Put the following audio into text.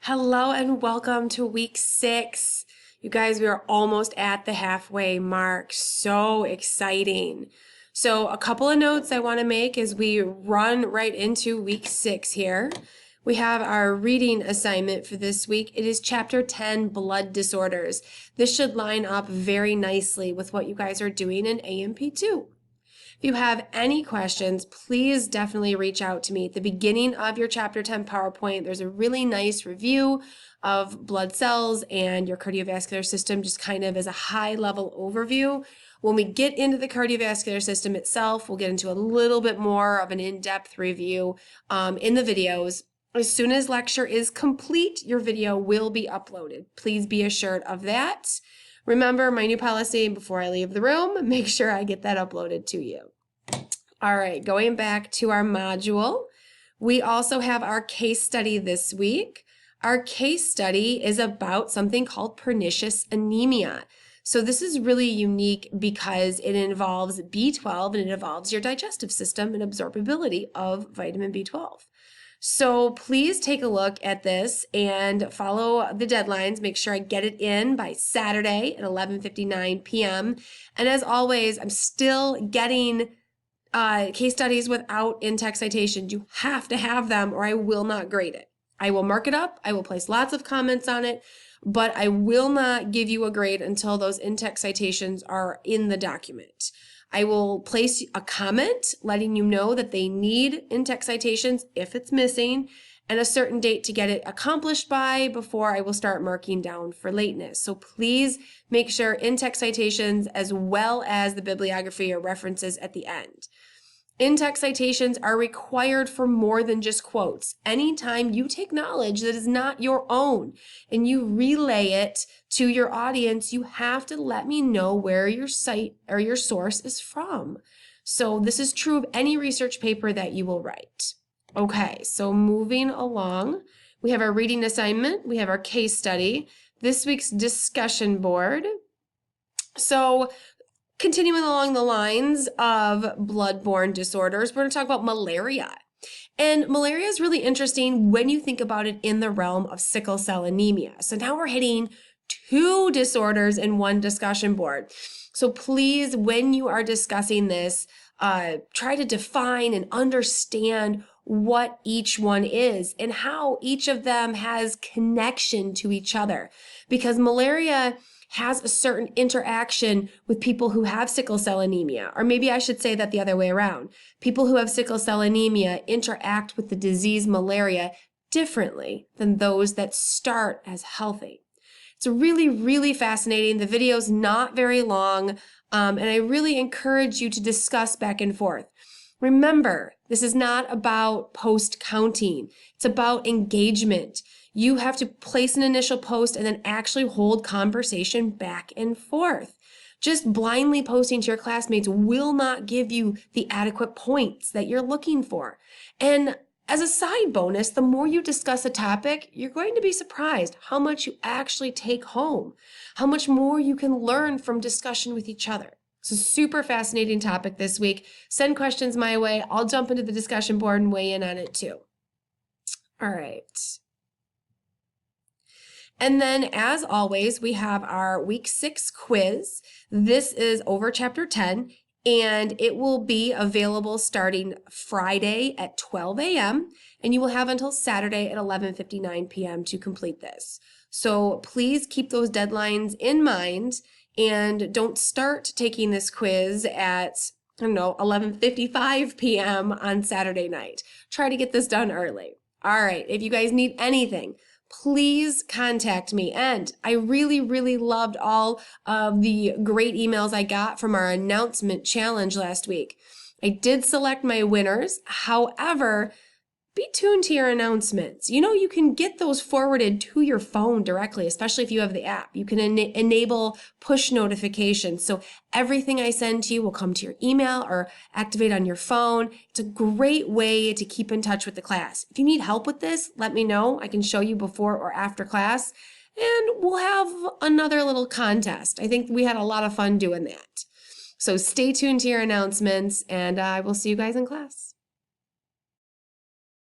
Hello and welcome to week 6. You guys, we are almost at the halfway mark. So exciting. So a couple of notes I want to make as we run right into week 6 here. We have our reading assignment for this week. It is chapter 10, blood disorders. This should line up very nicely with what you guys are doing in AMP2. If you have any questions, please definitely reach out to me. At the beginning of your Chapter 10 PowerPoint, there's a really nice review of blood cells and your cardiovascular system, just kind of as a high-level overview. When we get into the cardiovascular system itself, we'll get into a little bit more of an in-depth review in the videos. As soon as lecture is complete, your video will be uploaded. Please be assured of that. Remember my new policy before I leave the room, make sure I get that uploaded to you. All right, going back to our module, we also have our case study this week. Our case study is about something called pernicious anemia. So this is really unique because it involves B12 and it involves your digestive system and absorbability of vitamin B12. So please take a look at this and follow the deadlines. Make sure I get it in by Saturday at 11:59 p.m. And as always, I'm still getting case studies without in-text citations. You have to have them or I will not grade it. I will mark it up. I will place lots of comments on it, but I will not give you a grade until those in-text citations are in the document. I will place a comment letting you know that they need in-text citations if it's missing and a certain date to get it accomplished by before I will start marking down for lateness. So please make sure in-text citations as well as the bibliography or references at the end. In-text citations are required for more than just quotes. Anytime you take knowledge that is not your own and you relay it to your audience, you have to let me know where your site or your source is from. So this is true of any research paper that you will write. Okay, so moving along, we have our reading assignment, we have our case study, this week's discussion board. So continuing along the lines of blood-borne disorders, we're going to talk about malaria. And malaria is really interesting when you think about it in the realm of sickle cell anemia. So now we're hitting 2 disorders in one discussion board. So please, when you are discussing this, try to define and understand what each one is and how each of them has connection to each other. Because malaria has a certain interaction with people who have sickle cell anemia, or maybe I should say that the other way around. People who have sickle cell anemia interact with the disease malaria differently than those that start as healthy. It's really, really fascinating. The video's not very long, and I really encourage you to discuss back and forth. Remember, this is not about post counting. It's about engagement. You have to place an initial post and then actually hold conversation back and forth. Just blindly posting to your classmates will not give you the adequate points that you're looking for. And as a side bonus, the more you discuss a topic, you're going to be surprised how much you actually take home, how much more you can learn from discussion with each other. It's a super fascinating topic this week. Send questions my way. I'll jump into the discussion board and weigh in on it too. All right. And then, as always, we have our week 6 quiz. This is over chapter 10, and it will be available starting Friday at 12 a.m., and you will have until Saturday at 11:59 p.m. to complete this. So please keep those deadlines in mind, and don't start taking this quiz at 11:55 p.m. on Saturday night. Try to get this done early. All right, if you guys need anything, please contact me. And I really, really loved all of the great emails I got from our announcement challenge last week. I did select my winners. However, be tuned to your announcements. You can get those forwarded to your phone directly, especially if you have the app. You can enable push notifications. So everything I send to you will come to your email or activate on your phone. It's a great way to keep in touch with the class. If you need help with this, let me know. I can show you before or after class, and we'll have another little contest. I think we had a lot of fun doing that. So stay tuned to your announcements, and I will see you guys in class.